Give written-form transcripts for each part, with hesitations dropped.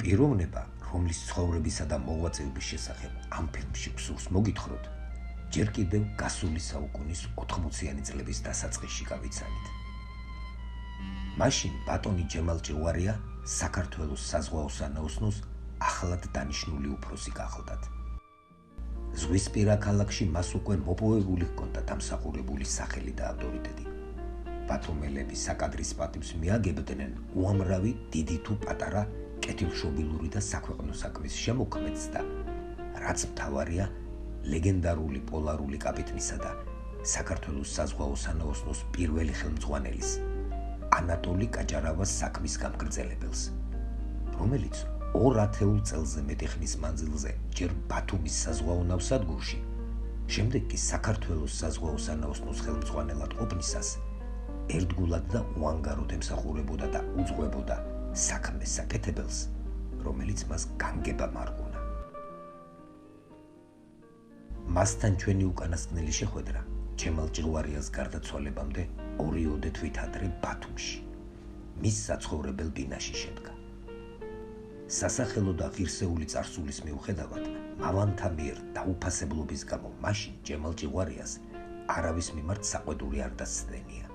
პიროვნება, რომლის ცხოვრებისა და მოღვაწეობის შესახებ ამ ფილმში გსურს მოგითხროთ, ჯერ კიდევ გასული საუკუნის 80-იანი წლების დასაწყისში გავიცანით. მაშინ ბატონი ჯემალ ჭიღვარია საქართველოს საზღვაო სანაოსნოს ახლად დანიშნული უფროსი გახლდათ. ზღვისპირა ქალაქში მას უკვე მოპოვებული ჰქონდა დამსახურებული სახელი და ავტორიტეტი. ბათუმელები საკადრის პატივს მიაგებდნენ უამრავი დიდი თუ პატარა კეთილშობილური და საქვეყნო საქმის შემოქმედს და რაც მთავარია, ლეგენდარული პოლარული კაპიტნისა და საქართველოს საზღვაო სანაოსნოს პირველი ხელმძღვანელის ანატოლი კაჭარავას საქმის გამგრძელებელს, რომელიც 2 წელზე მეტი ხნის მანძილზე ჯერ ბათუმის საზღვაო ნავსადგურში, შემდეგ კი საქართველოს საზღვაო სანაოსნოს ხელმძღვანელად ყოფნისას ერთგულად და უანგაროდ ემსახურებოდა და უძღვებოდა საქმეს საკეთებელს, რომელიც მას განგება მარგუნა. მასთან ჩვენი უკანასკნელი შეხვედრა ჯემალ ჭიღვარიას გარდაცვალებამდე 2 ოდე თვით ადრე ბათუმში, მის საცხოვრებელ ბინაში შედგა. სასახელო და ღირსეული წარსულის მიუხედავად, მავანთა მიერ დაუფასებლობის გამო მაშინ ჯემალ ჭიღვარიას არავის მიმართ საყვედური არ დასცდენია.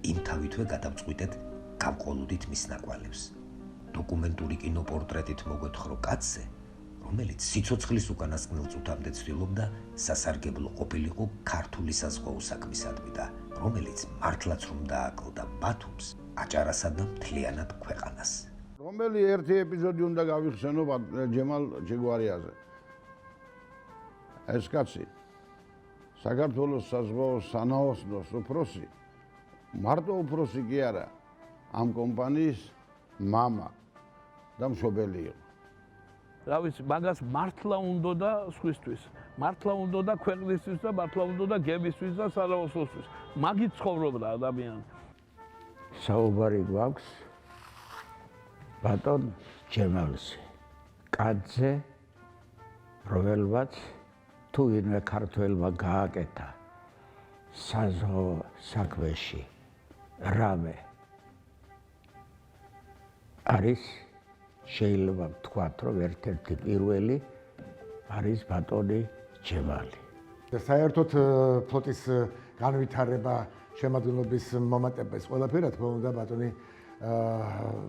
იმთავითვე გადავწყვიტეთ გავყოლოდით მის ნაკვალებს. დოკუმენტური კინოპორტრეტით მოგვეთხოვრო კაცზე, რომელიც სიცოცხლის უკანასკნელ წუთამდე ცდილობდა სასარგებლო ყოფილიყო ქართული საზღვაო საქმისადმი და რომელიც მართლაც რომ დააკლდა ბათუმს, აჭარასა და მთლიანად ქვეყანას. რომელი ერთი ეპიზოდი უნდა გავიხსენო ჯემალ ჭიღვარიაზე. ეს კაცი საქართველოს საზღვაო სანაოსნოს უფროსი, მარტო უფროსი კი არა, ამ კომპანიის მამა და მშობელი იყო. რა ვიცი, მაგას მართლა უნდა და სხვისთვის, მართლა უნდა და ქვეყნისთვის და მართლა უნდა და გემისთვის და სანაოსნოსთვის. მაგით ცხოვრობდა ადამიანი. საუბარი გვაქვს ბატონ ჯემალზე, კაცზე, რომელმაც თუ ვინმე ქართველმა გააკეთა საზღვაო საქმეში რამე არის, შეიძლება ვთქვათ, რომ ერთ-ერთი პირველი არის ბატონი ჯემალი. საერთოდ ფლოტის განვითარება, შემადგენლობის მომატებეს ყველაფერი, რა თქმა უნდა,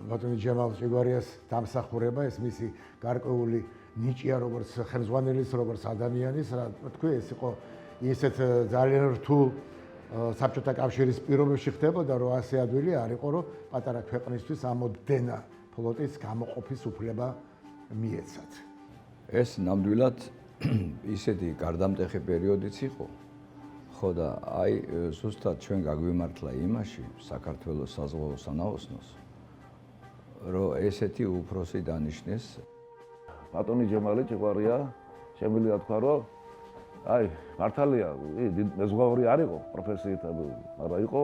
ბატონი ჯემალ ჭიგვარიას დამსახურება, ეს მისი გარკვეული ნიჭია, როგორც ხელმძღვანელის, როგორც ადამიანის, რა თქვი, ეს იყო ისეთ ძალიან რთულ საბჭოთა კავშირის პირობებში ხდებოდა, რომ ასე ადვილი არ იყო, რომ პატარა ქვეყნისთვის ამოდენა ფლოტის გამოყოფის უფლება მიეცათ. ეს ნამდვილად ისეთი გარდამტეხი პერიოდიც იყო. ხო და აი ზუსტად ჩვენ გაგვიმართლა იმაში საქართველოს საზღვაო სანაოსნოს, რომ ესეთი უფროსი დანიშნეს. ბატონი ჯემალი ჭიღვარია, შემიძლია თქვა, რომ აი მართალია, მეზღვაური არ იყო პროფესიით, მაგრამ იყო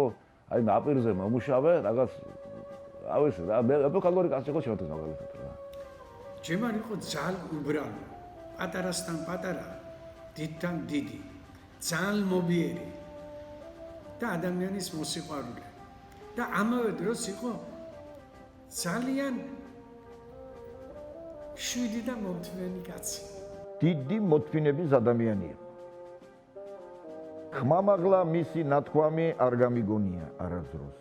აი ნაპირზე მომუშავე, რაღაც ავიცი რა, ეპოქალური კაცი იყო ჩვენთვის მაგალითად რა. ჯემალი იყო ძალიან უბრალო, პატარასთან პატარა, დიდთან დიდი, ძალიან მობიერი და ადამიანის მოსიყვარული. და ამავე დროს იყო ძალიან შვიდი და მომთმენი კაცი. დიდი მოთმინების ადამიანი იყო. ხმამაღლა მისი ნათქვამი არ გამიგონია არასდროს.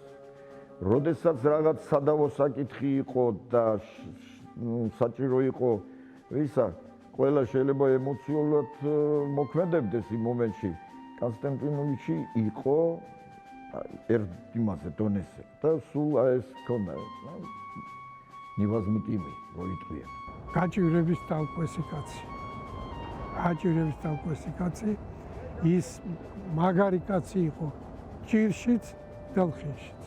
როდესაც რაღაც სადავო საკითხი იყო და საჭირო იყო, ვისა, ყველა შეიძლება ემოციურად მოქმედებდეს იმ მომენტში. კონსტანტინოვიჩი იყო ერთ იმაზე დონეზე და სულ ეს ქონდა. ნივაზმიტივი როიტყვია. გაჭირების თავკვესი კაცი. გაჭირების თავკვესი კაცი, ის მაგარი კაცი იყო ჭირშიც და ლხინშიც.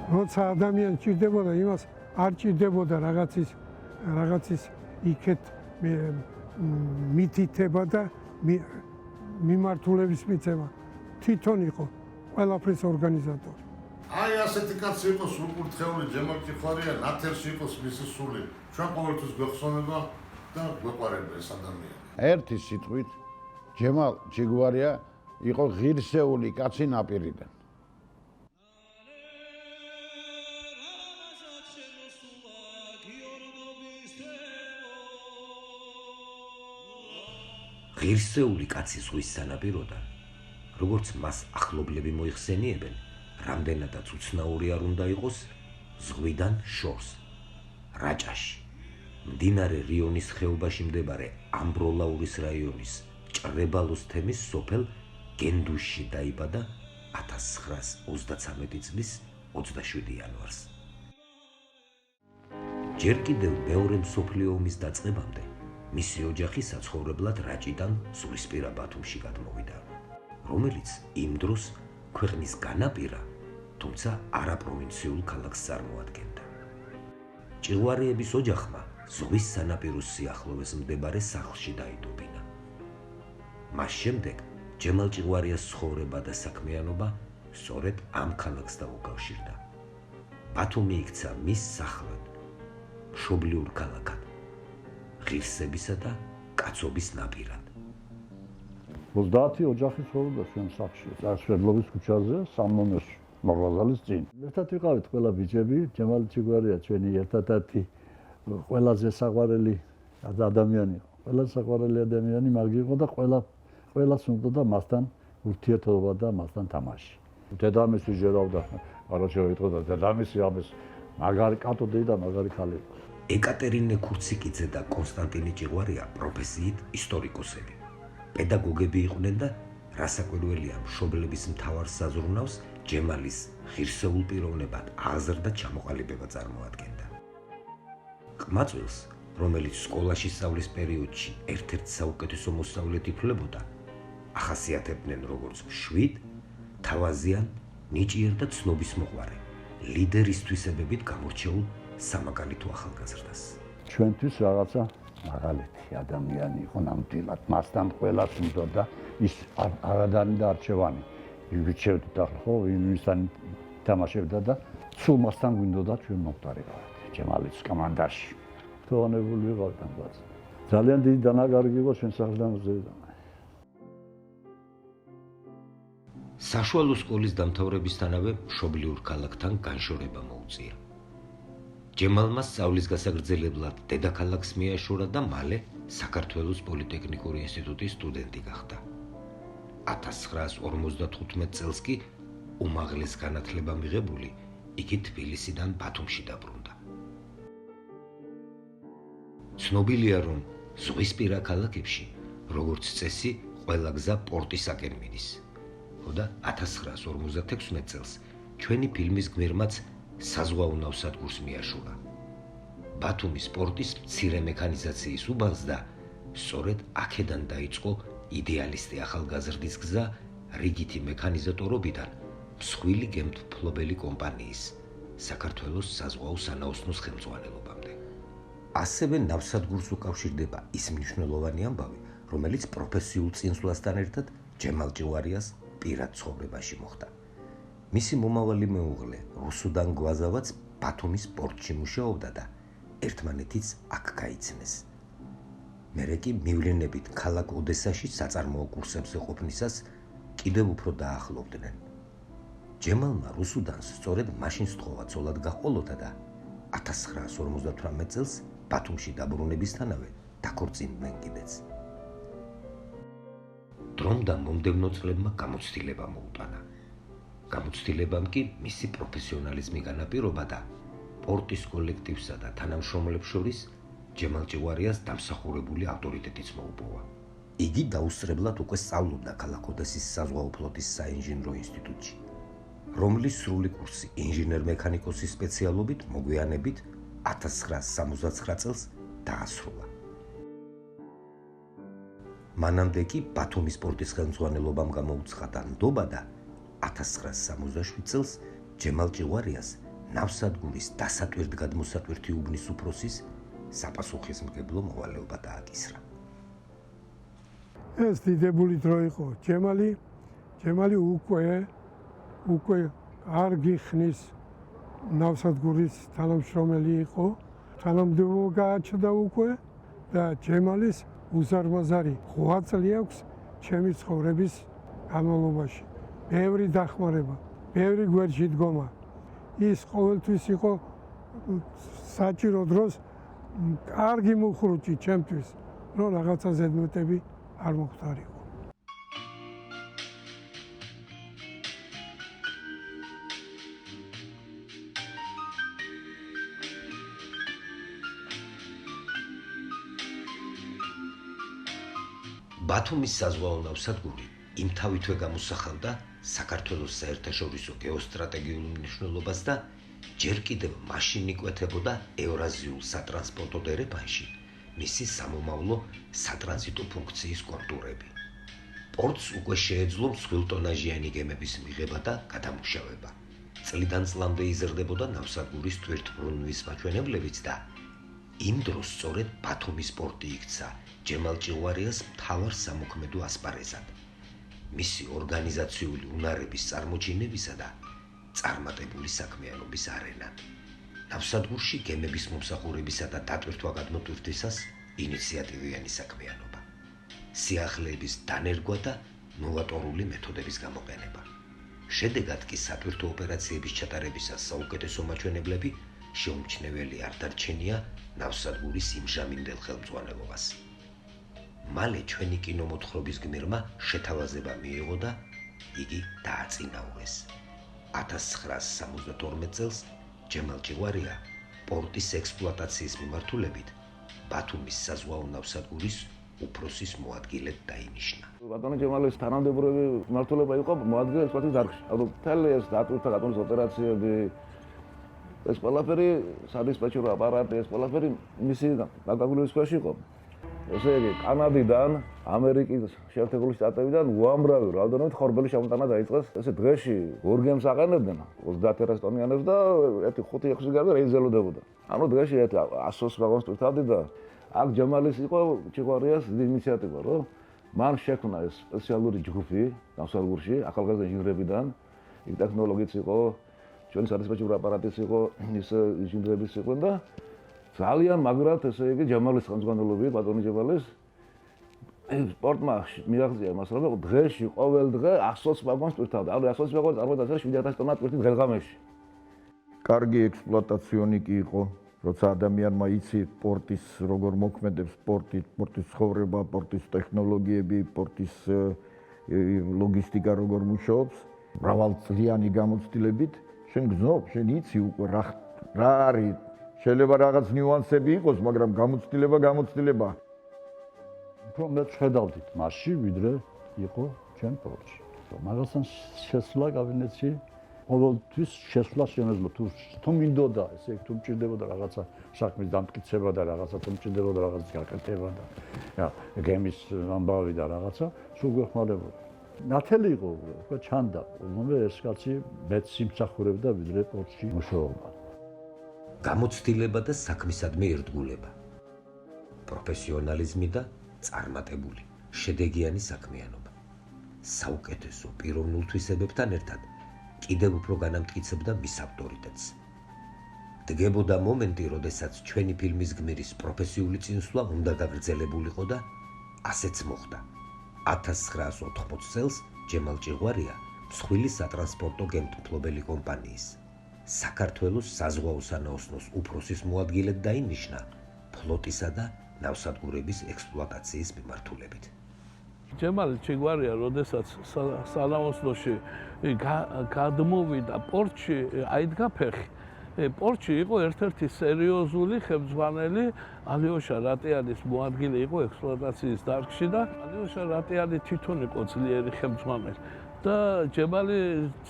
როცა ადამიანი ჭირდებოდა, იმას არ ჭირდებოდა რაღაცის იქეთ მითითება და მიმართულების მიცემა. თვითონ იყო ყველაფრის ორგანიზატორი. აი ასეთი კაცი იყოს უკურთხეული ჯემალ ჭიღვარია, ნათელში იყოს მისი სული. ჩვენ ყოველთვის გვეხსოვნება და გვეყარება ეს ადამიანი. ერთი სიტყვით, ჯემალ ჭიგვარია იყო ღირსეული კაცი ნაპირიდან. ღირსეული კაცი ზღვის სანაპიროდან, როგორც მას ახლობლები მოიხსენიებენ, რამდენადაც უცნაური არ უნდა იყოს, ზღვიდან შორს, რაჭაში, მდინარე რიონის ხეობაში მდებარე ამბროლაურის რაიონის ჭრებალოს თემის სოფელ გენდუშში დაიბადა 1933 წლის 27 იანვარს. ჯერ კიდევ მეორე მსოფლიო ომის დაწყებამდე მისი ოჯახი საცხოვრებლად რაჭიდან ზღვისპირა ბათუმში გადმოვიდა, რომელიც იმ დროს ქვეყნის განაპირა, თუმცა არაპროვინციულ ქალაქს წარმოადგენდა. ჭიღვარიების ოჯახმა ზღვის სანაპიროს სიახლოვეს მდებარე სახლში დაიდობინა. მას შემდეგ ჯემალ ჭიღვარიას ცხოვრება და საქმიანობა სწორედ ამ ქალაქს დაუკავშირდა. ბათუმი იქცა მის სახლად, მშობლიურ ქალაქად, ღირსებისა და კაცობის ნაპირად. 30 ოჯახი ცხოვრობდა ჩვენ სახლში, წარსვლობის ქუჩაზე, სამონოს მაღაზიის წინ. ერთად ვიყავით ყველა ბიჭები, ჯემალ ჭიგვარია ჩვენი ერთადერთი ყველაზე საყვარელი ადამიანი, ყველაზე საყვარელი ადამიანი მაგ იყო და ყველას უნდა მასთან ურთიერთობა და მასთან თამაში. დედამისი ჯერავდა, არაჩვეულ ეთქოდა დედამისი ამის მაგარი კატოდი და მაგარი ხალი. ეკატერინე ქურციკიძე და კონსტანტინე ჭიღვარია პროფესიით ისტორიკოსები. პედაგოგები იყვნენ და რასაკვირველია, მშობლების მთავარ საზრუნავს ჯემალის ღირსეულ პიროვნებად აზრდა ჩამოყალიბება წარმოადგენდა. ყმაწვილს, რომელიც სკოლაში სწავლის პერიოდში ერთ-ერთ საუკეთესო მოსწავლედ ითვლებოდა, ახასიათებდნენ როგორც მშვიდ, თავაზიან, ნიჭიერ და ცნობისმოყვარე, ლიდერის თვისებებით გამორჩეულ სამაგალითო ახალგაზრდას. ჩვენთვის რაღაცა მაგალითი ადამიანი იყო ნამდვილად, მასთან ყველას უნდა და ის არადანი და არჩევანი. ვიჩევდი და ხო, იმისთან თამაშებდა და სულ მასთან გვინდოდა ჩვენ მომხდარიყავით. ჯემალის კომანდაში. თონებული ვიყავით ამ ბაზაზე. ძალიან დიდი დანაკარგი იყო ჩვენ სახლდამზეიდან. საშუალო სკოლის დამთავრებისთანავე მშობლიურ ქალაქთან განშორება მოუწია. ჯემალმა სწავლის გასაგრძელებლად დედაქალაქს მიაშურა და მალე საქართველოს პოლიტექნიკური ინსტიტუტის სტუდენტი გახდა. 1955 წელს კი უმაღლეს განათლება მიღებული, იგი თბილისიდან ბათუმში დაბრუნდა. ცნობილია, რომ ზღვისპირა ქალაქებში, როგორც წესი, ყველა გზა პორტისაკენ მიდის. და 1956 წელს ჩვენი ფილმის გმირმაც საზღვაო ნავსადგურს მიაშურა. ბათუმის პორტის მცირე მექანიზაციის უბანს და სწორედ აქედან დაიწყო იდეალისტი ახალგაზრდის გზა რიგითი მექანიზატორობიდან მსხვილი გემთმფლობელი კომპანიის საქართველოს საზღვაო სანაოსნოს ხელმძღვანელობამდე. ასევე ნავსადგურს უკავშირდება ის მნიშვნელოვანი ამბავი, რომელიც პროფესიულ წინსვლასთან ერთად ჯემალ ჭიღვარიას პირად ცხოვრებაში მოხდა. მისი მომავალი მეუღლე რუსუდან გვაზავაც ბათუმის პორტში მუშაობდა და ერთმანეთიც აქ გაიცნეს. მერე კი მივლინებით ქალაქ ოდესაში საწარმოო კურსებზე ყოფნისას კიდევ უფრო დაახლოვდნენ. ჯემალმა რუსუდანს სწორედ მაშინ სთხოვა ცოლად გაყოლოდა და 1958 წელს ბათუმში დაბრუნებისთანავე დაქორწინდნენ კიდეც. დრომ და მომდევნო წლებმა გამოცდილება მოუტანა. გამოცდილებამ კი მისი პროფესიონალიზმი განაპირობა და პორტის კოლექტივსა და თანამშრომლებს შორის ჯემალ ჭიღვარიას დამსახურებული ავტორიტეტიც მოუპოვა. იგი დაუსწრებლად უკვე სწავლობდა ქალაქ ოდესის საზღვაო ფლოტის საინჟინრო ინსტიტუტში, რომლის სრული კურსი ინჟინერ-მექანიკოსის სპეციალობით მოგვიანებით 1969 წელს დაასრულა. მანამდე კი ბათუმის პორტის ხელმძღვანელობამ გამოუცხადა ნდობა და 1967 წელს ჯემალ ჭიღვარიას ნავსადგურის დასატვირთ-გადმოსატვირთი უბნის უფროსის საპასუხისმგებლო მოვალეობა დააკისრა. ეს დიდებული დრო იყო. ჯემალი უკვე არ გიხნის ნავსადგურის თანამშრომელი იყო. თანამდებობა გააჩნდა უკვე და ჯემალის უზარმაზარი 8 წელი აქვს ჩემი ცხოვრების განმავლობაში. ბევრი დახმარება, ბევრი გვერდში დგომა. ის ყოველთვის იყო საჭირო დროს კარგი მუხრუჭი ჩემთვის, რომ რაღაცა ზედმეტები არ მოხდარიყო. ბათუმის საზღვაო ნავსადგური იმთავითვე გამოსახავდა საქართველოს საერთაშორისო გეოსტრატეგიულ მნიშვნელობას და ჯერ კიდევ მაშინ იკვეთებოდა ევრაზიულ სატრანსპორტო დერეფანში მისი სამომავლო სატრანზიტო ფუნქციის კონტურები. პორტს უკვე შეეძლო მსხვილტონაჟიანი გემების მიღება და გადამუშავება. წლიდან წლამდე იზრდებოდა ნავსადგურის თვითმფრინვის მაჩვენებლებიც და იმ დროს სწორედ ბათუმის პორტი იქცა ჯემალ ჭიღვარიას მთავარ სამოქმედო ასპარეზად. მისი ორგანიზაციული უნარების წარმოჩინებისა და წარმატებული საქმიანობის არენად. ნავსადგურში გემების მომსახურებისა და დატვირთვა-გადმოტვირთვისას ინიციატივიანი საქმიანობა. სიახლეების დანერგვა და ნოვატორული მეთოდების გამოყენება. შედეგად კი სატვირთო ოპერაციების ჩატარებისას საუკეთესო მაჩვენებლები შეუმჩნეველი არ დარჩენია ნავსადგურის იმჟამინდელ ხელმძღვანელობას. მალე ჩვენი კინომოთხრობის გმირმა შეთავაზება მიიღო და იგი დააწინაურეს. 1972 წელს ჯემალ ჭიღვარია პორტის ექსპლუატაციის მიმართულებით ბათუმის საზღვაო ნავსადგურის უფროსის მოადგილედ დაინიშნა. ბატონო ჯემალის თანამდებობრივი მმართველობა იყო მოადგილე ექსპლუატაციის დარგში. მთელი ეს დატვირთვა-გადმოტვირთვა ოპერაციები, ეს ყველაფერი სადისპეჩერო აპარატი, ეს ყველაფერი მისი დაკავების ქვეშ იყო. ესე იგი, კანადიდან, ამერიკის შეერთებული შტატებიდან უამრავი რაოდენობით ხორბელი შემოტანა დაიწყეს. ესე დღეში ორ გემს აყენებდნენ 30,000 ტონიანებს და 5-6 გარდა რეიზელოდებოდა. ანუ დღეში 100 ვაგონს ტვირთავდი და აქ ჯემალის იყო ჭიღვარიას ინიციატივა, რომ მან შექმნა ეს სპეციალური ჯგუფი ნავსადგურში, ახალგაზრდა ინჟინრებიდან, იქ ტექნოლოგიც იყო, ჩვენი სადისპეჩერო აპარატიც იყო, ის ინჟინრებიც იყვნენ და ძალიან მაგრად ესე იგი ჯემალის ხელმძღვანელობით ბატონი ჯემალის სპორტმა მიაღწია მას რომ დღეში ყოველ დღე 100 ვაგონს ტვირთავდა. ანუ 100 ვაგონი წარმოადგენს 7,000 ტონა ტვირთი დღე-ღამეში. კარგი ექსპლუატაციონი კი იყო, როცა ადამიანმა იცი პორტის როგორ მოქმედებს პორტის ცხოვრება, პორტის ტექნოლოგიები, პორტის ლოგისტიკა როგორ მუშაობს, მრავალწლიანი გამოცდილებით, შენ გზნობ, შენ იცი უკვე რა არის. შეიძლება რაღაც ნიუანსები იყოს, მაგრამ გამოცდილება. უფრო მეტ ხედავდით მასში, ვიდრე იყო ჩვენ პორტში. მაგასთან შესვლა კაბინეტში ყოველთვის შესვლა შემეძლო თუ მინდოდა, ესე იგი თუ მჭირდებოდა რაღაცა საქმის დამტკიცება და რაღაცა თუ მჭირდებოდა რაღაცის გაკეთება და გემის ამბავი და რაღაცა, სულ გვეხმარებოდა. ნათელი იყო უკვე ჩანდა, რომ ეს კაცი მეც სიმსახურებდა ვიდრე პორტში მუშაობა. გამოცდილება და საქმისადმი ერთგულება. პროფესიონალიზმი და წარმატებული, შედეგიანი საქმიანობა. საუკეთესო პიროვნულ თვისებებთან ერთად კიდევ უფრო განამტკიცებდა მის ავტორიტეტს. დგებოდა მომენტი, როდესაც ჩვენი ფილმის გმირის პროფესიული წინსვლა უნდა გაგრძელებულიყო და ასეც მოხდა. 1980 წელს ჯემალ ჭიღვარია მსხვილი სატრანსპორტო გემთმფლობელი კომპანიის საქართველოს საზღვაო სანაოსნოს უფროსის მოადგილედ დაინიშნა ფლოტისა და ნავსადგურების ექსპლუატაციის მიმართულებით. ჯემალ ჭიღვარია, როდესაც სანაოსნოში გადმოვიდა პორტში, აიდგა ფეხი. პორტში იყო ერთ-ერთი სერიოზული ხელმძღვანელი, ალიოშა რატიანის მოადგილე იყო ექსპლუატაციის დარგში და ალიოშა რატიანი თვითონ იყო ძლიერი ხელმძღვანელი. და ჯემალი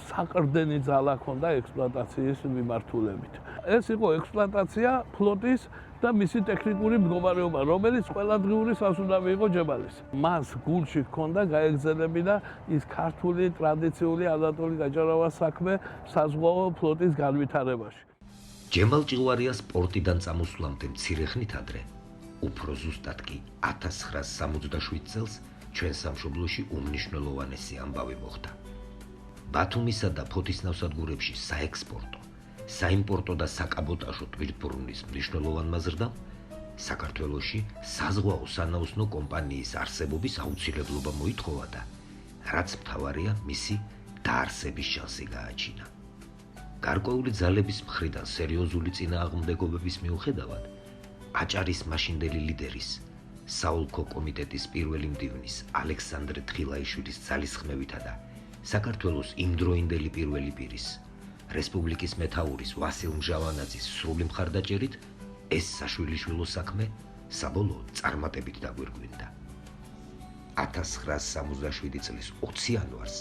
საყრდენი ძალა ჰქონდა ექსპლუატაციის მიმართულებით. ეს იყო ექსპლუატაცია ფლოტის და მისი ტექნიკური მდგომარეობა, რომელიც ყველადღიური სასუნავი იყო ჯემალის. მას გულში ჰქონდა გაეგრძელებინა ის ქართული ტრადიციული ანატოლი გაჭარავას საქმე საზღვაო ფლოტის განვითარებაში. ჯემალ ჭიღვარიას პორტიდან წამოსვლამდე მცირე ხნით ადრე, უფრო ზუსტად კი 1967 წელს ჩვენ სამშობლოში უმნიშვნელოვანესი ამბავი მოხდა. ბათუმისა და ფოთის ნავსადგურებში საექსპორტო, საიმპორტო და საკაბოტაჟო თვითმფრინვის მნიშვნელოვანმა ზრდამ საქართველოში საზღვაო სანაოსნო კომპანიის არსებობის აუცილებლობა მოითხოვა და რაც მთავარია, მისი დაარსების შანსი გააჩინა. გარკვეული ძალების მხრიდან სერიოზული წინააღმდეგობების მიუხედავად, აჭარის მაშინდელი ლიდერის საოლქო კომიტეტის პირველი მდივნის ალექსანდრე თხილაიშვილის ძალისხმევითა და საქართველოს იმდროინდელი პირველი პირის რესპუბლიკის მეთაურის ვასილ მჟავანაძის სრული მხარდაჭერით ეს საშვილიშვილო საქმე საბოლოოდ წარმატებით დაგვირგვინდა. 1967 წლის 20 იანვარს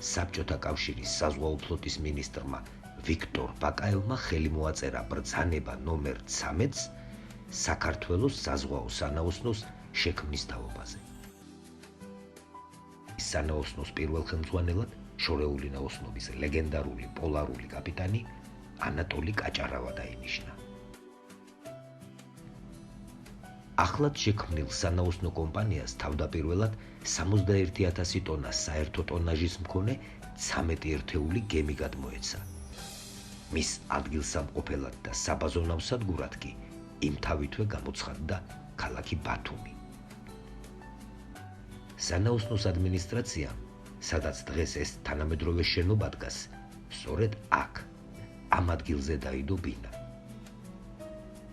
საბჭოთა კავშირის საზღვაო ფლოტის მინისტრმა ვიქტორ ბაკაევმა ხელი მოაწერა ბრძანება ნომერ 13-ს საქართველოს საზღვაო სანაოსნოს შექმნის თაობაზე. სანაოსნოს პირველ ხელმძღვანელად შორეული ნაოსნობის ლეგენდარული პოლარული კაპიტანი ანატოლი კაჭარავა დაინიშნა. ახლად შექმნილ სანაოსნო კომპანიას თავდაპირველად 61,000 ტონა საერთო ტონაჟის მქონე 13 ერთეული გემი გადმოეცა. მის ადგილსამყოფელად და საბაზო ნავსადგურად კი იმთავითვე გამოცხადდა ქალაქი ბათუმი. სანაოსნოს ადმინისტრაციამ, სადაც დღეს ეს თანამედროვე შენობა დგას, სწორედ აქ, ამ ადგილზე დაიდო ბინა.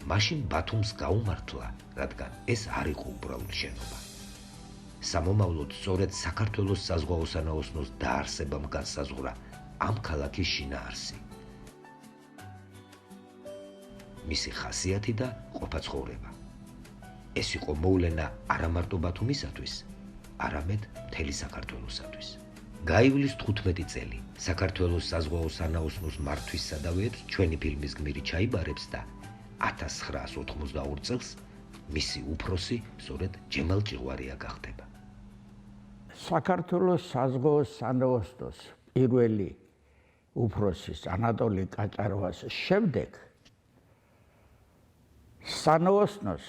მაშინ ბათუმს გაუმართლა, რადგან ეს არ იყო უბრალოდ შენობა. სამომავლოდ სწორედ საქართველოს საზღვაო სანაოსნოს დაარსებამ განსაზღვრა ამ ქალაქის შინაარსი. მისი ხასიათი და ყოფა-ცხოვრება. ეს იყო მოვლენა არა მარტო ბათუმისათვის, არამედ მთელი საქართველოსათვის. გაივლის 15 წელი საქართველოს საზღვაო სანაოსნოს მართვის სადავეებს ჩვენი ფილმის გმირი ჩაიბარებს და 1982 წელს მისი უფროსი სწორედ ჯემალ ჭიღვარია გახდება. საქართველოს საზღვაო სანაოსნოს პირველი უფროსის ანატოლი კაჭაროვას შემდეგ სანაოსნოს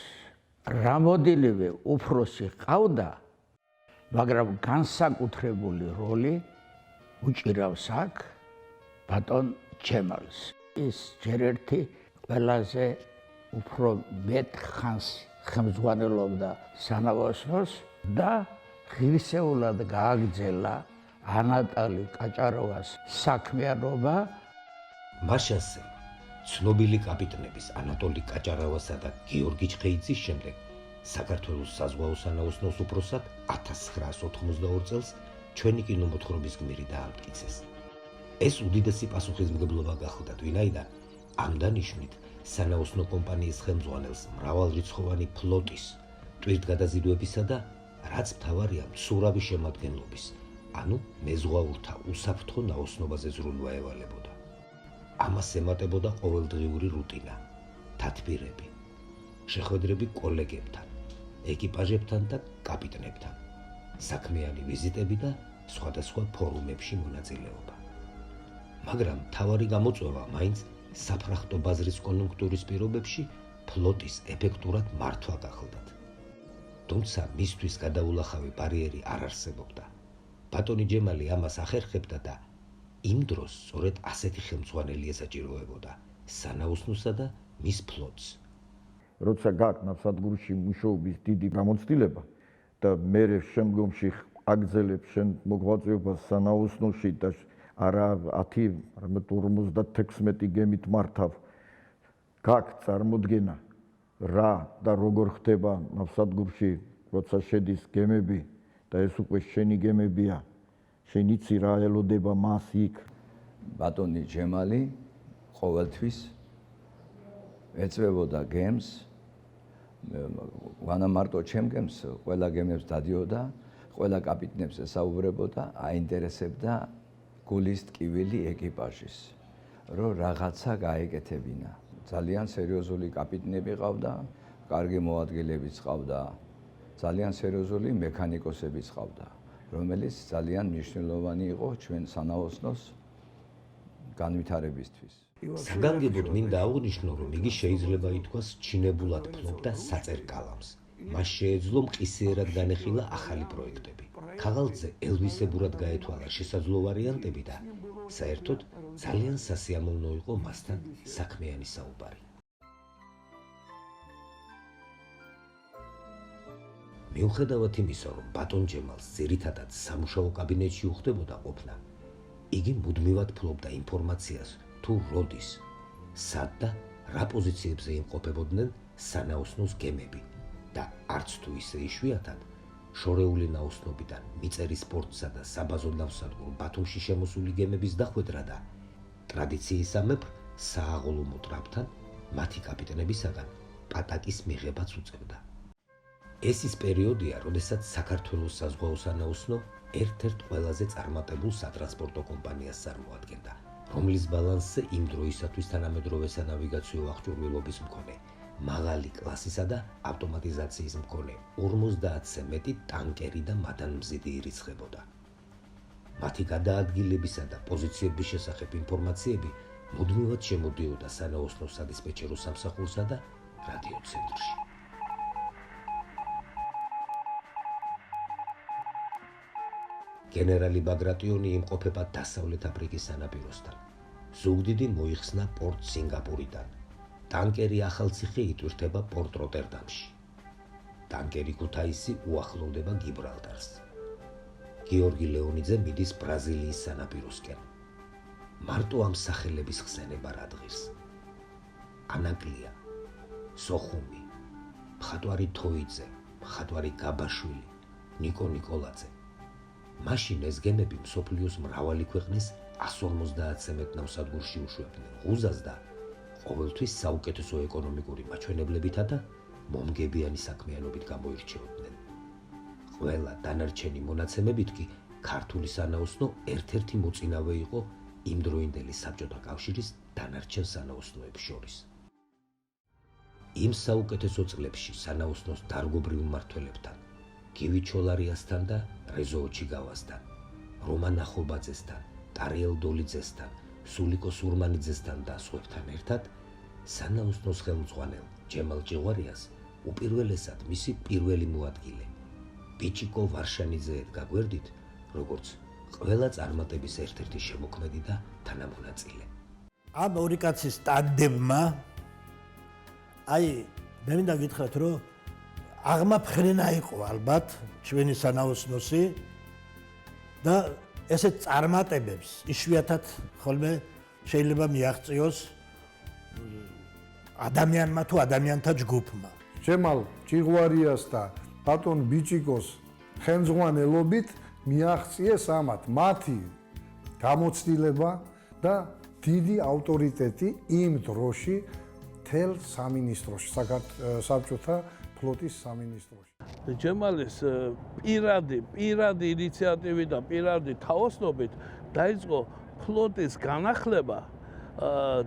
რამოდენიმე უფროსი ყავდა, მაგრამ განსაკუთრებული როლი უჭირავს აქ ბატონ ჯემალს. ის ჯერ ერთი ყველაზე უფრო მეტ ხანს ხელმძღვანელობდა სანაოსნოს და ღირსეულად გააგრძელა ანატოლი კაჭაროვას საქმიანობა. მაშასე ცნობილი კაპიტნების ანატოლი კაჭარავასა და გიორგი ჩხეიძის შემდეგ საქართველოს საზღვაო სანაოსნოს უფროსად 1982 წელს ჩვენი კინომოთხრობის გმირი დაამტკიცეს. ეს უდიდესი პასუხისმგებლობა გახლდათ, ვინაიდან ამ დანიშვნით სანაოსნო კომპანიის ხელმძღვანელს მრავალრიცხოვანი ფლოტის, ტვირთგადაზიდვებისა და რაც მთავარია მცურავი შემადგენლობის, ანუ მეზღვაურთა უსაფრთხო ნაოსნობაზე ზრუნვა ევალებოდა. ამას ემატებოდა ყოველდღიური რუტინა, თათბირები, შეხვედრები კოლეგებთან, ეკიპაჟებთან და კაპიტნებთან, საქმიანი ვიზიტები და სხვადასხვა ფორუმებში მონაწილეობა. მაგრამ მთავარი გამოწვევა მაინც საფრახტო ბაზრის კონიუნქტურის პირობებში ფლოტის ეფექტურად მართვა გახლდათ. თუმცა მისთვის გადაულახავი ბარიერი არ არსებობდა. ბატონი ჯემალი ამას ახერხებდა და იმ დროს სწორედ ასეთი ხელმძღვანელი ესაჭიროებოდა სანაოსნოსა და მის ფლოტს. როცა გაქვს ნავსადგურში მუშაობის დიდი გამოცდილება და მე შემდგომში აგრძელებს შენ მოღვაწეობას სანაოსნოში და არა 10, არამედ 56 გემით მართავ. გაქვს წარმოდგენა რა და როგორ ხდება ნავსადგურში, როცა შედის გემები და ეს უკვე შენი გემებია. შენ იცი რა ელოდება მას იქ. ბატონი ჯემალი ყოველთვის ეწევოდა გემს, ვანა მარტო ჩემ გემს, ყველა გემებს დადიოდა, ყველა კაპიტნებს ესაუბრებოდა, აინტერესებდა გულის ტკივილი ეკიპაჟის, რომ რაღაცა გაეკეთებინა. ძალიან სერიოზული კაპიტნები ყავდა, კარგი მოადგილებიც ყავდა, ძალიან სერიოზული მექანიკოსებიც ყავდა, რომელიც ძალიან მნიშვნელოვანი იყო ჩვენ სანაოსნოს განვითარებისთვის. საგანგებოდ მინდა აღვნიშნო, რომ იგი შეიძლება ითქვას ჩინებულად ფლობდა საწერ კალამს. მას შეეძლო მყისიერად განეხილა ახალი პროექტები. ქაღალდზე ელვისებურად გაეთვალა შესაძლო ვარიანტები და საერთოდ ძალიან სასიამოვნო იყო მასთან საქმიანი საუბარი. მიუხედავად იმისა, რომ ბატონ ჯემალს ძირითადად სამუშაო კაბინეტში უხდებოდა ყოფნა, იგი მუდმივად ფლობდა ინფორმაციას თუ როდის, სად და რა პოზიციებზე იმყოფებოდნენ სანაოსნოს გემები და არც თუ ისე იშვიათად შორეული ნაოსნობიდან მიწერის სპორტსა და საბაზო ნავსადგურ ბათუმში შემოსული გემების დახვედრა და ტრადიციისა მეფრ სააღოლო ტრაპთან მათი კაპიტნებისაგან პატაკის მიღებაც უწევდა. ეს ის პერიოდია, როდესაც საქართველოს საზღვაო სანაოსნო ერთ-ერთ ყველაზე წარმატებულ სატრანსპორტო კომპანიას წარმოადგენდა, რომლის ბალანსზე იმ დროისათვის თანამედროვე სანავიგაციო აღჭურვილობის მქონე, მაღალი კლასისა და ავტომატიზაციის მქონე 50-ზე მეტი ტანკერი და მადანმზიდი ირიცხებოდა. მათი გადაადგილებისა და პოზიციების შესახებ ინფორმაციები მუდმივად შემოდიოდა სანაოსნოს სადისპეჩერო სამსახურსა და რადიოცენტრში. გენერალი ბაგრატიონი იმყოფება დასავლეთ აფრიკის სანაპიროსთან. ზუგდიდი მოიხსნა პორტ სინგაპურიდან. ტანკერი ახალციხე იტვირთება პორტ როტერდამში. ტანკერი ქუთაისი უახლოვდება გიბრალტარს. გიორგი ლეონიძე მიდის ბრაზილიის სანაპიროსკენ. მარტო ამ სახელების ხსენება რადღირს. ანაკლია, სოხუმი, მხატვარი თოიძე, მხატვარი გაბაშვილი, ნიკო ნიკოლაძე. მაშინ ეს გემები მსოფლიოს მრავალი ქვეყნის 150-ზე მეტ ნავსადგურში უშვებდნენ ღუზას და ყოველთვის საუკეთესო ეკონომიკური მაჩვენებლებითა და მომგებიანი საქმიანობით გამოირჩეოდნენ. ყველა დანარჩენი მონაცემებით კი ქართული სანაოსნო ერთ-ერთი მოწინავე იყო იმდროინდელი საბჭოთა კავშირის დანარჩენ სანაოსნოებს შორის. იმ საუკეთესო წლებში სანაოსნოს დარგობრივ მმართველებთან, გივი ჩოლარიასთან და რეზო ოჩიგავასთან, რომან ახობაძესთან, ტარიელ დოლიძესთან, სულიკო სურმანიძესთან და სხვებთან ერთად სანაოსნოს ხელმძღვანელ ჯემალ ჭეღვარიას უპირველესად მისი პირველი მოადგილე ბიჭიკო ვარშანიძე ედგა გვერდით, როგორც ყველა წარმატების ერთ-ერთი შემოქმედი და თანამონაწილე. ამ ორი კაცის ტანდემმა მე მინდა გითხრათ, რომ აღმაფხრენა იყო ალბათ ჩვენი სანაოსნოსი და ესეთ წარმატებებს იშვიათად ხოლმე შეიძლება მიაღწიოს ადამიანმა თუ ადამიანთა ჯგუფმა. ჯემალ ჭიღვარიას და ბატონ ბიჭიკოს ხელმძღვანელობით მიაღწიეს ამათ მათი გამოცდილება და დიდი ავტორიტეტი იმ დროში თელ სამინისტროში, საბჭოთა ფლოტის სამინისტროში. ჯემალის პირადი ინიციატივით და პირადი თაოსნობით დაიწყო ფლოტის განახლება,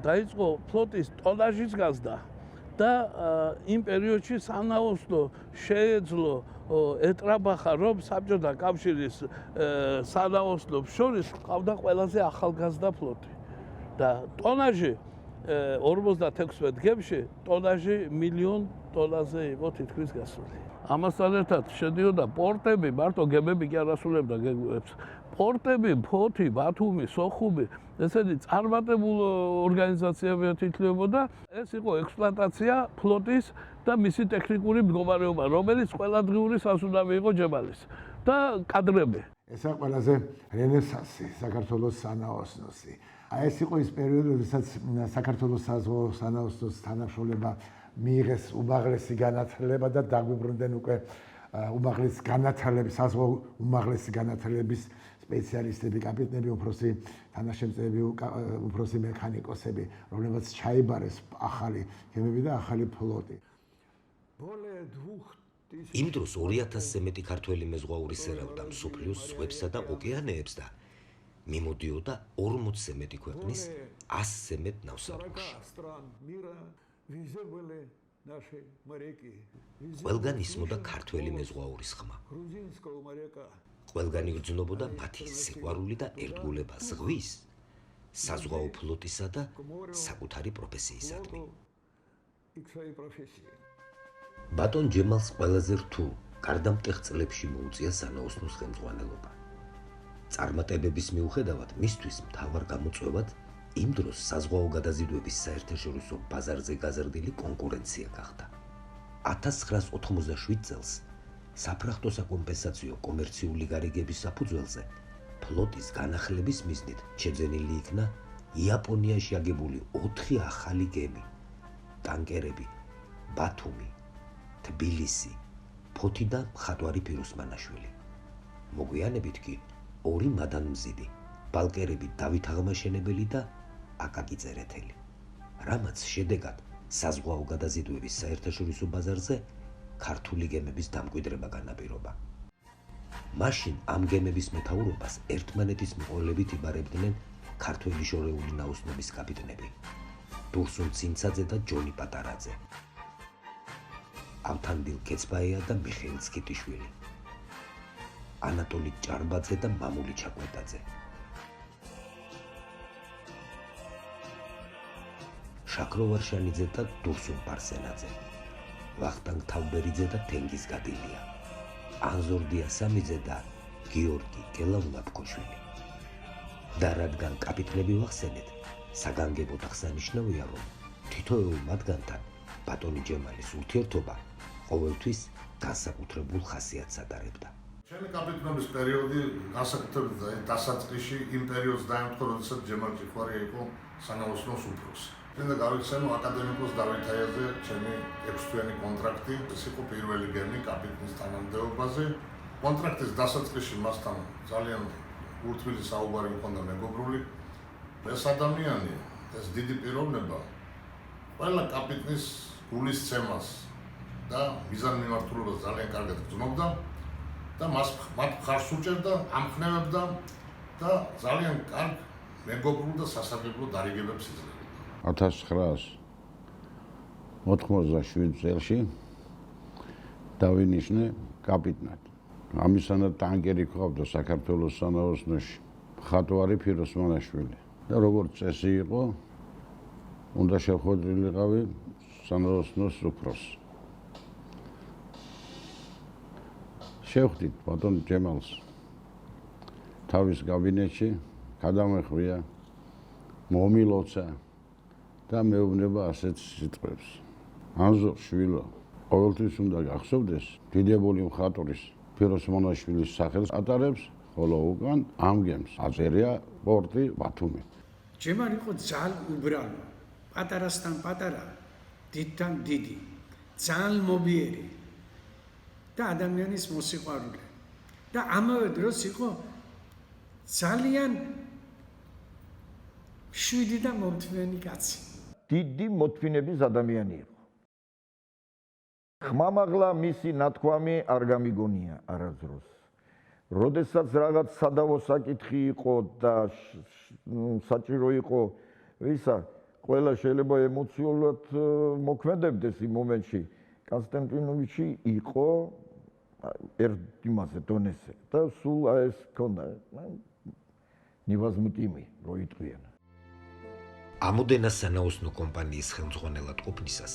დაიწყო ფლოტის ტონაჟის გაზრდა და იმ პერიოდში სანაოსნო შეეძლო ეტრაბახა, რომ საბჭოთა კავშირის სანაოსნობს შორის ყავდა ყველაზე ახალგაზრდა ფლოტი და ტონაჟი 56 გემში ტონაჟი 1,000,000 ტონაზე იყო თითქმის გასული. ამასთან ერთად შედიოდა პორტები, მარტო გემები კი არ ასრულებდა გემებს. პორტები, ფოთი, ბათუმი, სოხუმი, ესეთი წარმატებულ ორგანიზაციებად ითვლებოდა. ეს იყო ექსპლუატაცია ფლოტის და მისი ტექნიკური მდგომარეობა, რომელიც ყველადღიური სასუნავი იყო ჯემალის და კადრები. ესა ყველაზე რენესანსი საქართველოს სანაოსნოსი. ეს იყო ის პერიოდი, როდესაც საქართველოს საზღვაო სანაოსნოს თანაშრომლობა მიიღეს უმაღლესი განათლება და დაგვიბრუნდნენ უკვე უმაღლესი განათლების, საზღვაო უმაღლესი განათლების სპეციალისტები, კაპიტნები, უფროსი თანაშემწეები, უფროსი მექანიკოსები, რომლებიც ჩაიბარეს ახალი გემები და ახალი ფლოტი. იმ დროს 2000-ზე მეტი ქართველი მეზღვაური სერავდა მსოფლიოს ზღვებსა და ოკეანეებს და მიმოდიოდა 40-ზე მეტი ქვეყნის 100-ზე მეტ ნავსადგურში. ყველგან ისმოდა ქართველი მეზღვაურის ხმა. ყველგან იგრძნობოდა მათი სიყვარული და ერთგულება ზღვის, საზღვაო ფლოტისა და საკუთარი პროფესიისადმი. ბატონ ჯემალს ყველაზე რთულ, გარდამტეხ წლებში მოუწია სანაოსნოს ხელმძღვანელობა. წარმატებების მიუხედავად მისთვის მთავარ გამოწვევად იმ დროს საზღვაო გადაზიდვების საერთაშორისო ბაზარზე გაზრდილი კონკურენცია გახდა. 1987 წელს საფრახტო საკომპენსაციო კომერციული გარიგების საფუძველზე ფლოტის განახლების მიზნით შეძენილი იქნა იაპონიაში აგებული 4 ახალი გემი, ტანკერები, ბათუმი, თბილისი, ფოთი და მხატვარი ფიროსმანაშვილი. მოგვიანებით კი ორი მადანმზიდი, ბალკერები დავით აღმაშენებელი და აკაკი წერეთელი. რამაც შედეგად საზღვაო გადაზიდვების საერთაშორისო ბაზარზე ქართული გემების დამკვიდრება განაპირობა. მაშინ ამ გემების მეთაურობას ერთმანეთის მიყოლებით იბარებდნენ ქართველი შორეული ნაოსნობის კაპიტნები დურსუნ ცინცაძე და ჯონი პატარაძე, ავთანდილ კეცბაია და მიხეილ ცკიტიშვილი, ანატოლი ჭარბაძე და მამული ჩაკვეტაძე, შაქრო ვარშანიძე და დურსუნ პარსენაძე, ვახტანგ თავბერიძე და თენგიზ გადილია, ანზორ დიასამიძე და გიორგი კელაუნაფკოშვილი. და რადგან კაპიტნები ვახსენეთ, საგანგებოდ აღსანიშნავია, რომ თითოეულ მათგანთან ბატონი ჯემალის ურთიერთობა ყოველთვის განსაკუთრებულ ხასიათს ატარებდა. ჩემი კაპიტნობის პერიოდი განსაკუთრებით დასაწყისში იმ პერიოდს დაემთხვა, როდესაც ჯემალ ჭიხვარია იყო სანაოსნოს უფროსი. და გავიხსენო აკადემიკოს დავით აიაძე ჩემი 6-თვიანი კონტრაქტი, ეს იყო პირველი გემი კაპიტნის თანამდებობაზე. კონტრაქტის დასაწყისში მასთან ძალიან ურთმილი საუბარი მქონდა მეგობრული. ეს ადამიანი, ეს დიდი პიროვნება ყველა კაპიტნის გულისცემას და მიზანმიმართულებას ძალიან კარგად გრძნობდა და მას მათ მხარს უჭერდა, ამხნევებდა და ძალიან კარგ მეგობრულ და სასარგებლო დარიგებებს იძლეოდა. 1987 წელში დავინიშნე კაპიტნად. ამისანად ტანკერი ყავდა საქართველოს სანაოსნოში, მხატვარი ფიროსმანაშვილი. და როგორც წესი იყო, უნდა შევხვედრილიყავი სანაოსნოს უფროსს. შევხვდით ბატონ ჯემალს თავის კაბინეტში, გადამეხვია, მომილოცა და მეუბნება ასეთ სიტყვებს. ანზორ შვილო, ყოველთვის უნდა გახსოვდეს, დიდებული მხატვრის ფიროსმანაშვილის სახელს ატარებს, ხოლო უკან ამ გემს აწერია პორტი ბათუმი. ჯემალი იყო ძალიან უბრალო, პატარასთან პატარა, დიდთან დიდი, ძალიან მობიერი და ადამიანის მოსიყვარულე. და ამავე დროს იყო ძალიან შვიდი და მომთმენი კაცი. დიდი მოთმინების ადამიანი იყო. ხმამაღლა მისი ნათქვამი არ გამიგონია არასდროს. როდესაც რაღაც სადავო საკითხი იყო და საჭირო იყო, ვისა, ყველა შეიძლება ემოციურად მოქმედებდეს იმ მომენტში. კონსტანტინოვიჩი იყო ერთ იმაზე დონეზე და სულ ეს ქონდა. невозмутимый როიტყვიან. ამოდენა სანაოსნო კომპანიის ხელმძღვანელად ყოფნისას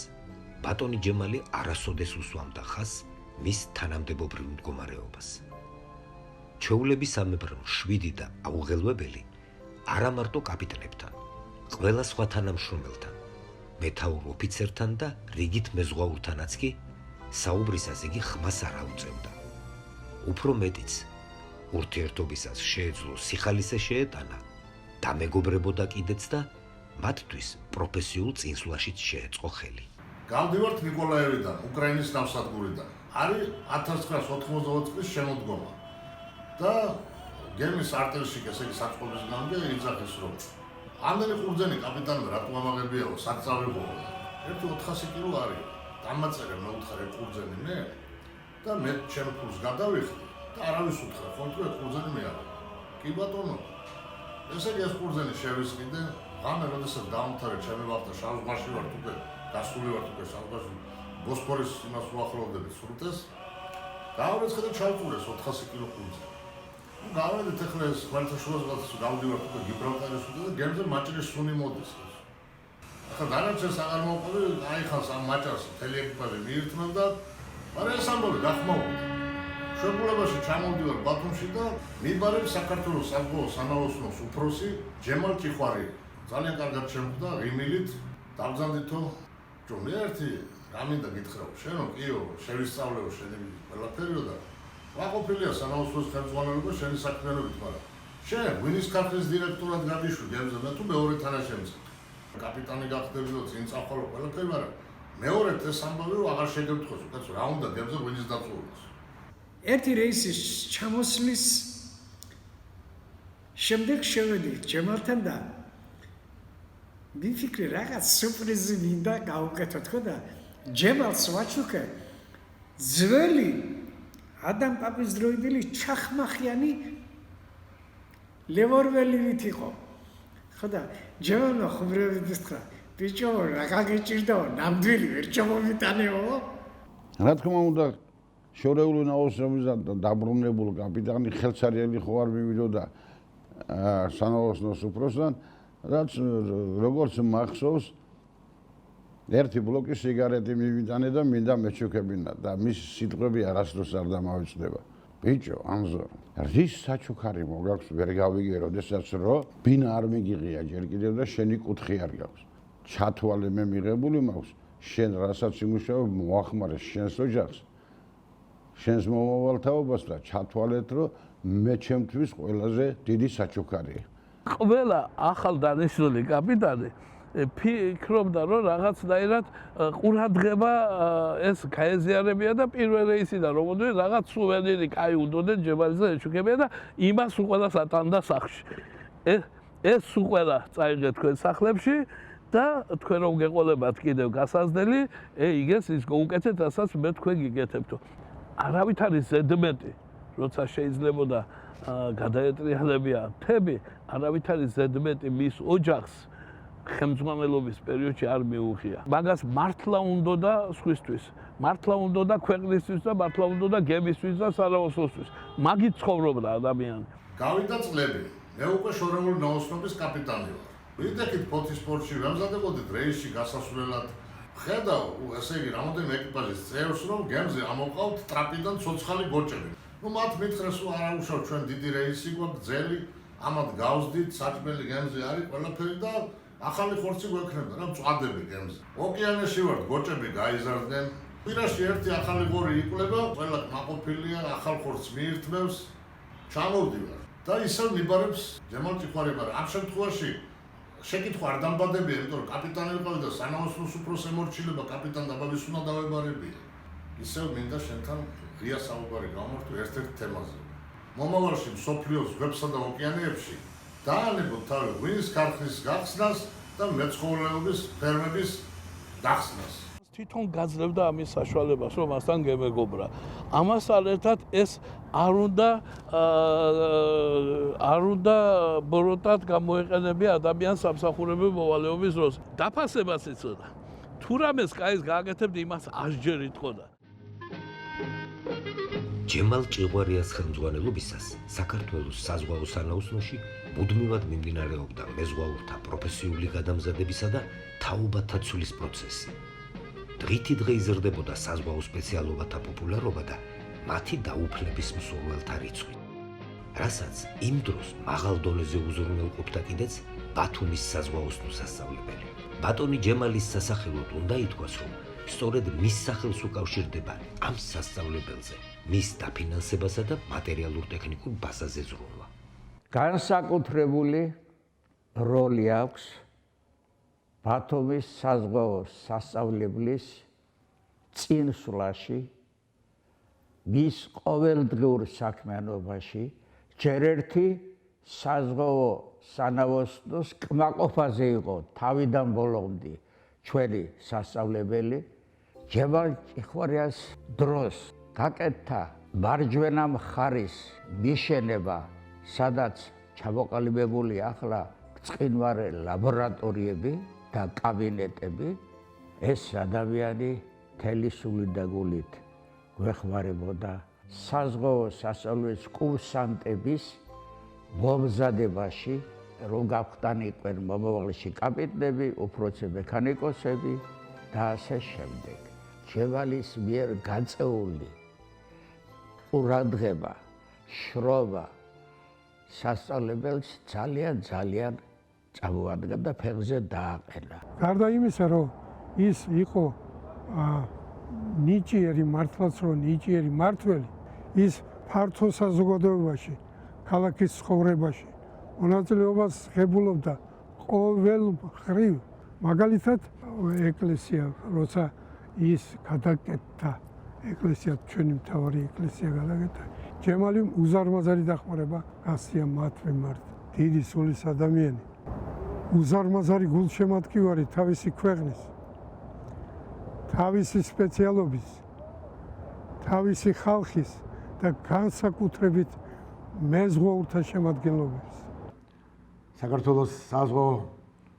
ბატონი ჯემალი არასოდეს უსვამდა ხაზს მის თანამდებობრივ მდგომარეობას. ჩვეულების სამებრ შვიდი და აუღელვებელი არა მარტო კაპიტნებთან, ყველა სხვა თანამშრომელთან, მეთაურ ოფიცერთან და რიგით მეზღვაურთანაც კი საუბრისას იგი ხმას არ აუწევდა. უფრო მეტიც, ურთიერთობისას შეეძლო სიხალისე შეეტანა, დამეგობრებოდა კიდეც და მათთვის პროფესიულ წინსვლაშიც შეეწყო ხელი. გავდივართ ნიკოლაევიდან, უკრაინის ნავსადგურიდან. არის 1990 წლის შემოდგომა. და გემის არტელში, ესე იგი საწყობის გამგე იძახის რომ ამდენი ყურძენი კაპიტანმა რატო ამაღებიაო, საწავიღო. ერთი 400 კილო არის. დამაწერე მეუთხარი ყურძენი მე და მე ჩემ ფულს გადავიხდი და არავის უთხრა, ხო თუ ეს ყურძენი მე არა. კი ბატონო. ესე იგი ეს ყურძენი შევისყიდე, ღამე როდესაც დავამთავრე ჩემი ვახტა შავზღვაში ვარ თუკე, გასული ვარ თუკე შავზღვაში, ბოსფორის იმას უახლოვდები სრუტეს. გავარეცხე და ჩავწურეს 400 კილო ყურძენი. გავედით ახლა ეს ხვალთაშუაზღვას გავდივართ უკვე გიბრალტარის უდე და გემზე მაჭრის სუნი მოდის. ახლა დანარჩენს აღარ მოვყვები, აიხავს ამ მაჭარს მთელი ეკიპაჟი მიირთმევდა, მაგრამ ეს ამბავი გახმაურდა. შეგვეულებაში ჩამოვდივარ ბათუმში და მიბარებ საქართველოს საზღვაო სანაოსნოს უფროსი ჯემალ ჭიხვარია. ძალიან კარგად შემხვდა ღიმილით, დავზანდითო ჯო მე ერთი რა მინდა გითხრაო, შენო კიო, შევისწავლეო შენი ყველაფერიო და ვაყოფილია სანაოსნოს ხელმძღვანელობა შენი საქმიანობით, მაგრამ შენ ღვინის ქარხნის დირექტორად გადიშვი გემზე, მე თუ მეორე თანაშემწე. კაპიტანი გახდები და წინ წახვალო ყველაფერი, მაგრამ მეორედ ეს ამბავი აღარ შეგემთხოს, კაცო, რა უნდა გემზე ღვინის დაწურვას. ერთი რეისის ჩამოსვლის შემდეგ შევედით ჯემალთან და მიფიქრე რაღაც სურპრიზი მინდა გავუკეთოთ ხო და ჯემალს ვაჩუქე ძველი ადამ პაპის დროინდელი ჩახმახიანი ლევორველივით იყო ხო და ჯემალმა ხუმრებით უთხრა ბიჭო რა გაგეჭირდა ნამდვილი ვერ ჩამომიტანეო რა თქმა უნდა შორეული ნაოსნობის დაბრუნებულ კაპიტანი ხელცარიელი ხო არ მივიდოდა სანაოსნოს უფროსთან რაც როგორც მახსოვს ერთი ბლოკი სიგარეტი მივიტანე და მინდა მეჩუქებინა და მის სიტყვები არასდროს არ დამავიწყდება ბიჭო ანზორ რის საჩუქარი მოგაქვს ვერ გავიგე როდესაც რო ბინა არ მიგიღია ჯერ კიდევ და შენი კუთხე არ გაქვს ჩათვალე მე მიღებული მაქვს შენ რასაც იმუშავებ მოახმარეს შენს ოჯახს შენს მომავალთაობას და ჩათვალეთ რომ მე ჩემთვის ყველაზე დიდი საჩუქარია ყველა ახალ დანიშნული კაპიტანი ფიქრობდა რომ რაღაცნაირად ყურადღება ეს გაეზიარებია და პირველ რეისიდან რომ მოდიოდნენ რაღაც სუვენირი კაი უნდოდნენ ჯემალიზე ეჩუქებია და იმას უყველას ატანდა სახლში ეს უყველა წაიღე თქვენ სახლებში და თქვენ რომ გეყოლებათ კიდევ გასაზრდელი იგეს ის გაუკეთეთ რასაც მე თქვენ გიგეთებთო არავით არის ზედმეტი როცა შეიძლებოდა გადაეტრიალებია თები არავით არის ზედმეტი მის ოჯახს ხელმძღვანელობის პერიოდში არ მიუღია მაგას მართლა უნდოდა სხვისთვის მართლა უნდოდა ქვეყნისთვის და მართლა უნდოდა გემისთვის და სანაოსნოსთვის მაგით ცხოვრობდა ადამიანი გავიდა წლები მე უკვე შორეული ნაოსნობის კაპიტანი ვარ ვიდექით ფოთის სპორტში ვემზადებოდით რეისში გასასვლელად ხედავ ესე იგი რამოდენიმე ეკიპაჟის წევრს რომ გემზე ამოყავთ ტრაპიდან ცოცხალი გოჭები ну მათ მითხრეს რომ არა უშავ ჩვენ დიდი რეისი გვაქვს გზელი ამათ გავსდით საჭმელი გემზე არის ყველაფერი და ახალი ხორცი გვექნება რა მწვადები გემზე ოკეანეში ვართ გოჭები გაიზარდნენ კვირაში ერთი ახალი ღორი იკლება ყველა მაყოფილია ახალ ხორცს მიირთმევს ჩამოვდივარ და ისევ მიბარებს ჯემალ ჭიხვარება ამ შემთხვევაში შეკითხვა არ დამბადებია იმიტომ რომ კაპიტანი ვიყავი და სანაოსნოს უფროს ემორჩილება კაპიტან დაბავის უნდა დავებარებია ისევ მინდა შენთან ღია საუბარი გავმართო ერთ-ერთ თემაზე მომავალში მსოფლიოს ზღვებსა და ოკეანეებში დაანებოთ თავი ღვინის ქარხნის გახსნას და მეცხოველეობის ფერმების დახსნას თვითონ გაძლევდა ამის საშუალებას რომ მასთან გემეგობრა ამასთან ერთად ეს არ უნდა ბოროტად გამოეყენებია ადამიანს სამსახურებრივ მოვალეობის დროს დაფასებას იცოდა თუ რამეს კაის გააკეთებდი იმას 100 ჯერ იტყოდა ჯემალ ჭიღვარიას ხელმძღვანელობისას საქართველოს საზღვაო სანაოსნოში მუდმივად მიმდინარეობდა მეზღვაურთა პროფესიული გადამზადებისა და თაობათა ცვლის პროცესი. დღითი დღე იზრდებოდა საზღვაო სპეციალობათა პოპულარობა და მათი დაუფლების მსურველთა რიცხვი. რასაც იმ დროს მაღალ დონეზე უზრუნველყოფდა კიდეც ბათუმის საზღვაოსნო სასწავლებელი. ბატონი ჯემალის სასახელოდ უნდა ითქვას, რომ სწორედ მის სახელს უკავშირდება ამ სასწავლებელზე მის დაფინანსებასა და მატერიალურ-ტექნიკურ ბაზაზე ზრუნვა. განსაკუთრებული როლი აქვს ბათუმის საზღვაო სასწავლებლის წინსვლაში, მის ყოველდღიურ საქმიანობაში, ჯერ ერთი საზღვაო სანაოსნოს კმაყოფაზე იყო თავიდან ბოლომდე ჩვენი სასწავლებელი ჯემალ ჭიხვარიას დროს გაკეთდა მარჯვენა მხარის მიშენება, სადაც ჩამოყალიბებული ახლა ბრწყინვალე ლაბორატორიები და კაბინეტები, ეს ადამიანი მთელი სულით და გულით გვეხმარებოდა საზღვაო სასწავლებლის კურსანტების მომზადებაში, რომ გავხდანიყვნენ მომავალში კაპიტნები, უფროცი მექანიკოსები და ასე შემდეგ. ჯემალის მიერ გაწეული ყურადღება, შრომა სასწავლებელს ძალიან წამოადგა და ფეხზე დააყენა. გარდა იმისა, რომ ის იყო ნიჭიერი მართლაც რომ ნიჭიერი მართველი, ის ფართო საზოგადოებაში, ქალაქის ცხოვრებაში მონაწილეობას ღებულობდა ყოველ მხრივ. მაგალითად, ეკლესია, როცა ის გადაკეთდა ეკლესია, ჩვენი მთავარი ეკლესია გადაკეთდა. ჯემალი უზარმაზარი დახმარება გასცია მათ მიმართ. დიდი სულის ადამიანი, უზარმაზარი გულშემატკივარი თავისი ქვეყნის, თავისი სპეციალობის, თავისი ხალხის და განსაკუთრებით მეზღვაურთა შემადგენლობის. საქართველოს საზღვაო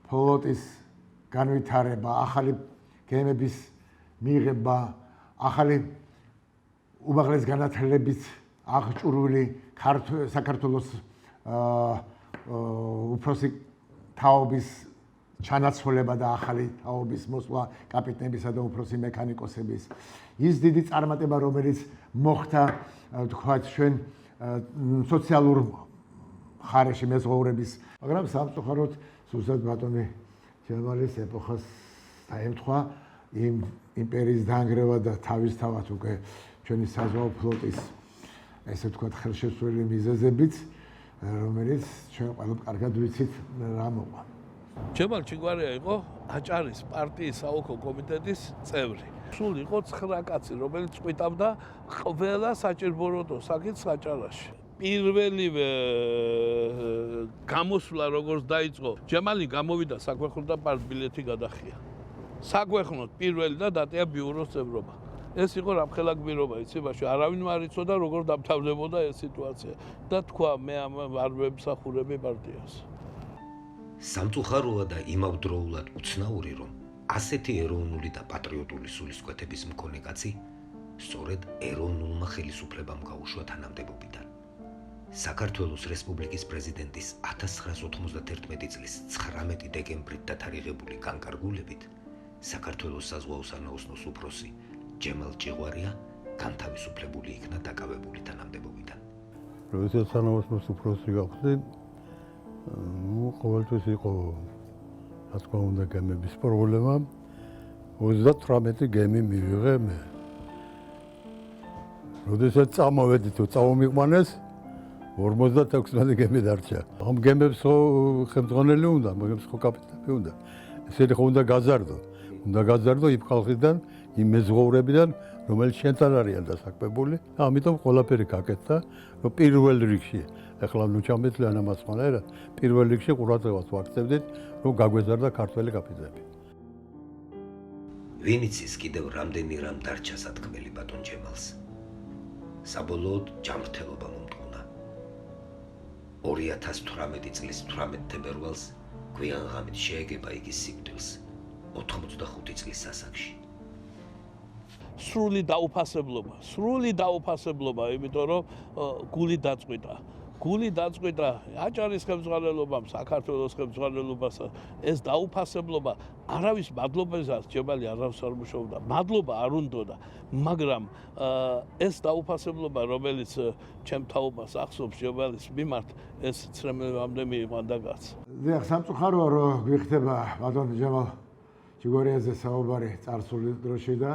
ფლოტის განვითარება, ახალი გემების მიღება, ახალი უმაღლეს განათლებით აღჭურვილი საქართველოს უფროსი თაობის ჩანაცვლება და ახალი თაობის მოსვლა კაპიტნებისა და უფროსი მექანიკოსების. ის დიდი წარმატება, რომელიც მოხდა, თქვათ, ჩვენ სოციალურ ხარეში მეზღვაურების, მაგრამ სამწუხაროდ სუსტად ბატონი ჯემალის ეპოხას დაემთხვა იმ იმპერიის დაანგრევა და თავისთავად უკვე ჩვენი საზღვაო ფლოტის ესე ვთქვათ ხელშეცვლილი მიზეზებით, რომელიც ჩვენ ყველამ კარგად ვიცით რა მოყვა. ჯემალ ჩიგვარია იყო აჭარის პარტიის საოლქო კომიტეტის წევრი. სულ იყო 9 კაცი, რომელიც ყვითავდა ყველა საჭირბოროტო საკითხს აჭარაში. პირველივე გამოსვლა როგორც დაიწყო, ჯემალი გამოვიდა საქვეყნოდ და პარტბილეთი გადახია. საქვეყნოდ პირველი და დატია ბიუროს წევრობა. ეს იყო რამხელა გმირობა იცებაში, არავინ არ იცოდა როგორ დამთავრდებოდა ეს სიტუაცია და თქვა მე არ ვემსახურები პარტიას. სამწუხაროა და იმავდროულად უცნაური, რომ ასეთი ეროვნული და პატრიოტული სულისკვეთების მქონე კაცი სწორედ ეროვნულმა ხელისუფლებამ გაუშვა თანამდებობიდან. საქართველოს რესპუბლიკის პრეზიდენტის 1991 წლის 19 დეკემბრით დათარიღებული განკარგულებით საქართველოს საზღვაო სანაოსნოს უფროსი ჯემალ ჩიგვარია განთავისუფლებული იქნა დაკავებული თანამდებობიდან. როდესაც სანაოსნოს უფროსი გახდი, ყოველთვის იყო, რა თქმა უნდა, გემების პრობლემა. 38 გემი მივიღე მე. როდესაც წამოვედი თუ წამომიყვანეს, 56 გემი დარჩა. ამ გემებს ხელმძღვანელი უნდა, მაგრამ ხო კაპიტანი უნდა. ესეთი ხო უნდა გაზარდო. უნდა გაზარდო იმ ხალხიდან, იმ მეზღვაურებიდან, რომელიც შენთან არიან დასაქმებული. ამიტომ ყველაფერი გაკეთდა, რომ პირველ რიგში, ეხლა ნუ ჩამეთლიანა მასმანერად, პირველ რიგში ყურადღებას ვაქცევდით, რომ გაგვეზარდა ქართველი კაპიტანი. ვინ იცის კიდევ რამდენი რამ დარჩა სათქმელი ბატონ ჯემალს. საბოლოოდ ჯანმრთელობა მომტყუნა. 2018 წლის 18 თებერვალს გვიან ღამით შეეგება იგი სიკვდილს 85 წლის ასაკში. სრული დაუფასებლობა, იმიტომ რომ გული დაწყვიტა. გული დაწყვიტა აჭარის ხელმძღვანელობამ, საქართველოს ხელმძღვანელობას. ეს დაუფასებლობა არავის მადლობაზეც ჯემალი არავის არ მუშაობდა. მადლობა არ უნდოდა, მაგრამ ეს დაუფასებლობა, რომელიც ჩემ თაობას ახსოვს ჯემალის მიმართ, ეს ცრემლამდე მიიყვანდა კაც. დიახ, სამწუხაროა, რომ გვიხდება ბატონ ჯემალ ჩიგვარიაზე საუბარი წარსული დროში და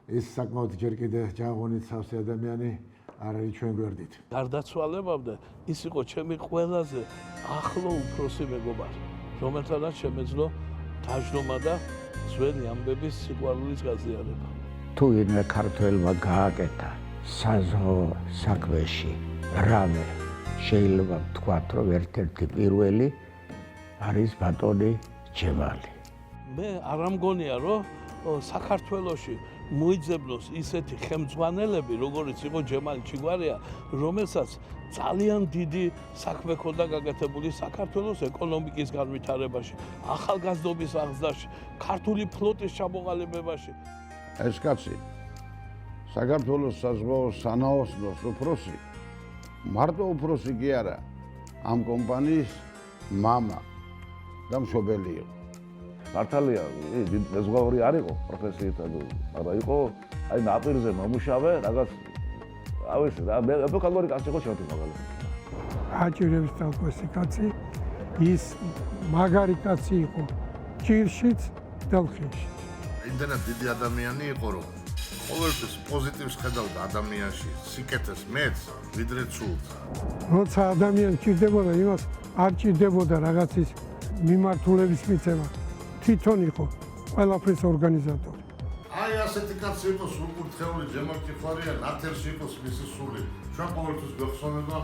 ის საკმაოდ ჯერ კიდე ჯანმრთელი სავსე ადამიანი არ არის ჩვენ გვერდით. გარდაცვალებამდე ის იყო ჩემი ყველაზე ახლო უფროსი მეგობარი, რომელთანაც შემეძლო დაждომა და ძველი ამბების სიყვარულის გაზიარება. თუ ვინმე ქართველმა გააკეთა საზღვაო საქმეში რამე, შეიძლება ვთქვათ, რომ ერთ-ერთი პირველი არის ბატონი ჯემალი. მე არ ამგონია, რომ საქართველოში მოიძებნოს ისეთი ხელმძღვანელები, როგორიც იყო ჯემალი ჩიგვარია, რომელსაც ძალიან დიდი საქმე ჰქონდა გაკეთებული საქართველოს ეკონომიკის განვითარებაში, ახალგაზრდობის აღზრდაში, ქართული ფლოტის ჩამოყალიბებაში. ეს კაცი საქართველოს საზღვაო სანაოსნოს უფროსი, მარტო უფროსი კი არა, ამ კომპანიის მამა და მშობელი იყო. მართალია, მეზღვაური არ იყო პროფესიითად, მაგრამ იყო აი ნაპირზე მომუშავე, რაღაც ავეცი რა, ეპოქალური კაცი იყო შოთი მაგალითად. აჭირების თალყოსი კაცი, ის მაგარი კაცი იყო ჭირშიც და ლხიშიც. იმდენად დიდი ადამიანი იყო, რომ ყოველთვის პოზიტივს ხედავდა ადამიანში, სიკეთეს მეც, ვიდრე ცუდს. როცა ადამიანი ჭირდებოდა, იმას არ ჭირდებოდა რაღაცის მიმართულების მიცემა. თვითონ იყო ყველაფრის ორგანიზატორი. აი ასეთი კაცი იყოს უკურთხეული ჯემალ ჭიხვარია, ნათელში იყოს მისი სული. ჩვენ ყოველთვის გვეხსოვნება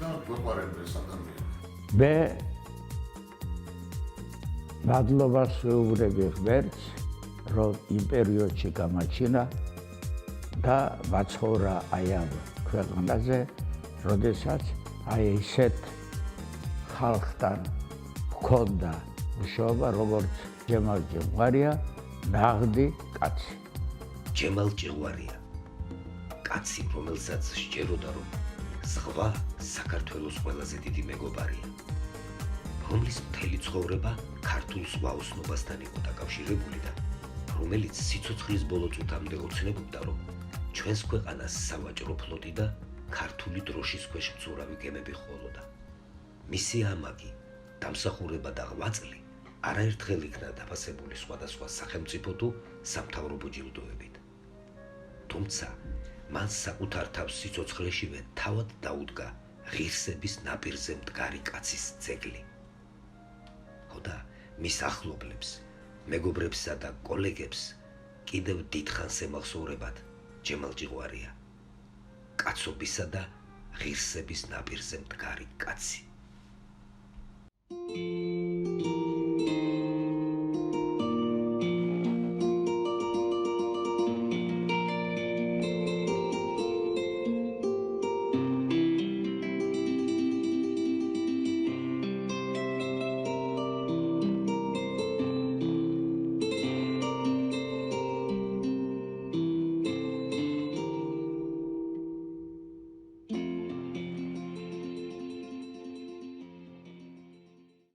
და გვეყარებდა ეს ადამიანი. მე მადლობას ვეუბნები ღმერთს, რომ იმ პერიოდში გამაჩინა და ვაცხოვრა აი ამ ქვეყანაზე, როდესაც აი ესეთ ხალხთან ჰქონდა მუშაობა, როგორც ჯემალ ჭიხვარია, ნაღდი კაცი. ჯემალ ჭიხვარია, კაცი, რომელსაც სჯეროდა, რომ ზღვა საქართველოს ყველაზე დიდი მეგობარია, რომლის მთელი ცხოვრება ქართულ ზღვაოსნობასთან იყო დაკავშირებული და რომელიც სიცოცხლის ბოლო წუთამდე ოცნებობდა, რომ ჩვენს ქვეყანას სავაჭრო ფლოტი და ქართული დროშის ქვეშ მცურავი გემები ჰყოლოდა. მისი ამაგი, დამსახურება და ღვაწლი არაერთხელ იქნა დაფასებული სხვადასხვა სახელმწიფო თუ სამთავრობო ჯილდოებით. თუმცა მან საკუთარ თავს სიცოცხლეშივე თავად დაუდგა ღირსების ნაპირზე მდგარი კაცის ძეგლი. ხოდა მის ახლობლებს, მეგობრებსა და კოლეგებს კიდევ დიდხანს ემახსოვრებათ ჯემალ ჭიხვარია, კაცობისა და ღირსების ნაპირზე მდგარი კაცი.